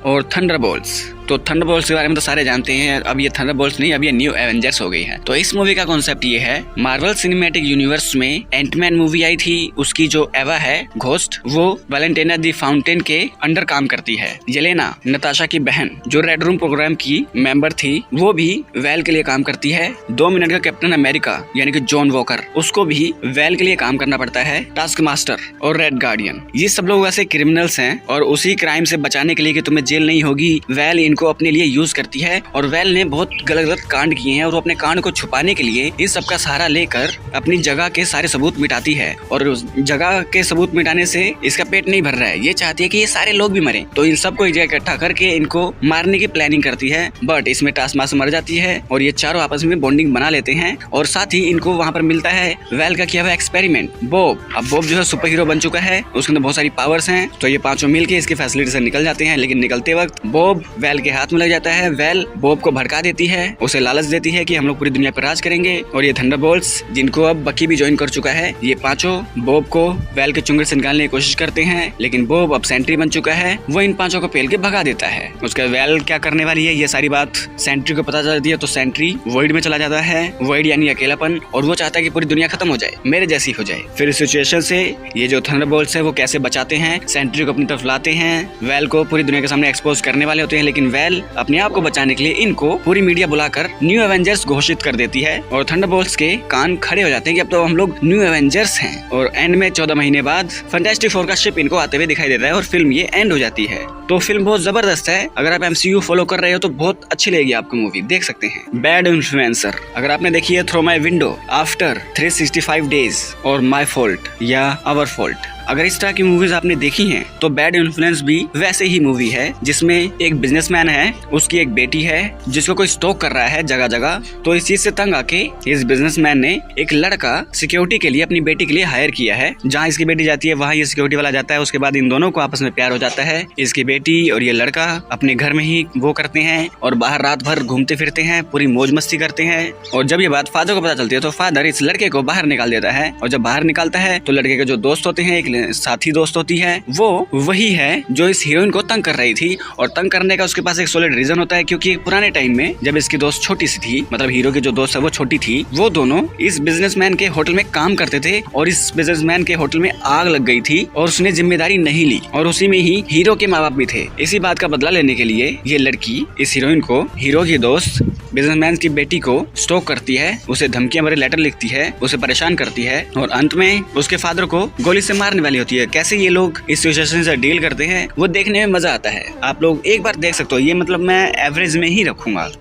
और थंडरबोल्ट्स। तो थंडरबोल्ट्स के बारे में तो सारे जानते हैं, अब ये थंडरबोल्ट्स नहीं, अब ये न्यू एवेंजर्स हो गई है। तो इस मूवी का कॉन्सेप्ट ये है, मार्वल सिनेमैटिक यूनिवर्स में एंटमैन मूवी आई थी, उसकी जो एवा है घोस्ट, वो वैलेंटाइना दी फाउंटेन के अंडर काम करती है। येलेना, नताशा की बहन, जो रेड रूम प्रोग्राम की मेंबर थी, वो भी वेल के लिए काम करती है। 2 मिनट का कैप्टन अमेरिका यानी कि जॉन वॉकर, उसको भी वेल के लिए काम करना पड़ता है। टास्क मास्टर और रेड गार्डियन, ये सब लोग वैसे क्रिमिनल्स हैं और उसी क्राइम से बचाने के लिए कि तुम्हें जेल नहीं होगी, वेल इनको अपने लिए यूज करती है। और वेल ने बहुत गलत गलत कांड किए हैं और वो अपने कांड को छुपाने के लिए इस सब का सहारा लेकर अपनी जगह के सारे सबूत मिटाती है। और उस जगह के सबूत मिटाने से इसका पेट नहीं भर रहा है, ये चाहती है कि ये सारे लोग भी मरे। तो इन सबको एक जगह इकट्ठा करके इनको मारने की प्लानिंग करती है। बट इसमें टास्कमास्टर मर जाती है और ये चारों आपस में बॉन्डिंग बना लेते हैं। और साथ ही इनको वहाँ पर मिलता है वेल का किया हुआ एक्सपेरिमेंट बॉब। अब बॉब जो है सुपर हीरो बन चुका है, उसके अंदर बहुत सारी पावर्स हैं। तो ये पांचों मिलके इसकी फैसिलिटी से निकल जाते हैं, लेकिन निकलते वक्त बॉब वेल के हाथ में लग जाता है। वेल बॉब को भड़का देती है, उसे लालच देती है कि हम लोग पूरी दुनिया पर राज करेंगे। और ये थंडरबोल्ट्स, जिनको अब बकी भी ज्वाइन कर चुका है, ये पांचों बॉब को वेल के चुंगल से निकालने की कोशिश करते हैं। लेकिन बॉब अब सेंट्री बन चुका है, वो इन पांचों को पेल के भगा देता है। उसके वेल क्या करने वाली है ये सारी बात सेंट्री को पता चलती है। तो सेंट्री वॉइड में चला जाता है, वॉइड यानी अकेलापन, और वो चाहता है कि पूरी दुनिया खत्म हो जाए, मेरे जैसी हो जाए। फिर इस सिचुएशन से ये जो थंडरबोल्ट्स है वो कैसे बचाते हैं, सेंट्री को अपनी तरफ लाते हैं, वेल को पूरी दुनिया के सामने एक्सपोज करने वाले होते हैं। लेकिन वेल अपने आप को बचाने के लिए इनको पूरी मीडिया बुलाकर न्यू एवेंजर्स घोषित कर देती है। और थंडरबोल्ट्स के कान खड़े हो जाते हैं कि अब तो हम लोग न्यू एवेंजर्स हैं। और एंड में 14 महीने बाद फैंटास्टिक फोर का शिप इनको आते हुए दिखाई देता है और फिल्म ये एंड हो जाती है। तो फिल्म बहुत जबरदस्त है, अगर आप MCU फॉलो कर रहे हो तो बहुत अच्छी लगेगी आपको मूवी, देख सकते हैं। बैड इन्फ्लुएंसर अगर आपने देखी है, throw my window, after 365 days और माई फॉल्ट या आवर फॉल्ट, अगर इस तरह की मूवीज आपने देखी हैं तो बैड इन्फ्लुएंस भी वैसे ही मूवी है, जिसमें एक बिजनेसमैन है, उसकी एक बेटी है जिसको कोई स्टॉक कर रहा है जगह जगह। तो इस चीज से तंग आके इस बिजनेसमैन ने एक लड़का सिक्योरिटी के लिए अपनी बेटी के लिए हायर किया है। जहाँ इसकी बेटी जाती है वहाँ ये सिक्योरिटी वाला जाता है। उसके बाद इन दोनों को आपस में प्यार हो जाता है। इसकी बेटी और ये लड़का अपने घर में ही वो करते हैं और बाहर रात भर घूमते फिरते हैं, पूरी मौज मस्ती करते हैं। और जब ये बात फादर को पता चलती है तो फादर इस लड़के को बाहर निकाल देता है। और जब बाहर निकालता है तो लड़के के जो दोस्त होते हैं, एक साथी दोस्त होती है, वो वही है जो इस हीरोइन को तंग कर रही थी। और तंग करने का उसके पास एक सॉलिड रीजन होता है, क्योंकि पुराने टाइम में जब इसकी दोस्त छोटी सी थी, मतलब हीरो की जो दोस्त है वो छोटी थी, वो दोनों इस बिजनेसमैन के होटल में काम करते थे और इस बिजनेसमैन के होटल में आग लग गई थी और उसने जिम्मेदारी नहीं ली और उसी में ही हीरो के माँ बाप भी थे। इसी बात का बदला लेने के लिए ये लड़की इस हीरोइन को, हीरो की दोस्त बिजनेसमैन की बेटी को स्टॉक करती है, उसे धमकियां भरे लेटर लिखती है, उसे परेशान करती है और अंत में उसके फादर को गोली से मारने वाली होती है। कैसे ये लोग इस सिचुएशन से डील करते हैं वो देखने में मजा आता है। आप लोग एक बार देख सकते हो, ये मतलब मैं एवरेज में ही रखूंगा।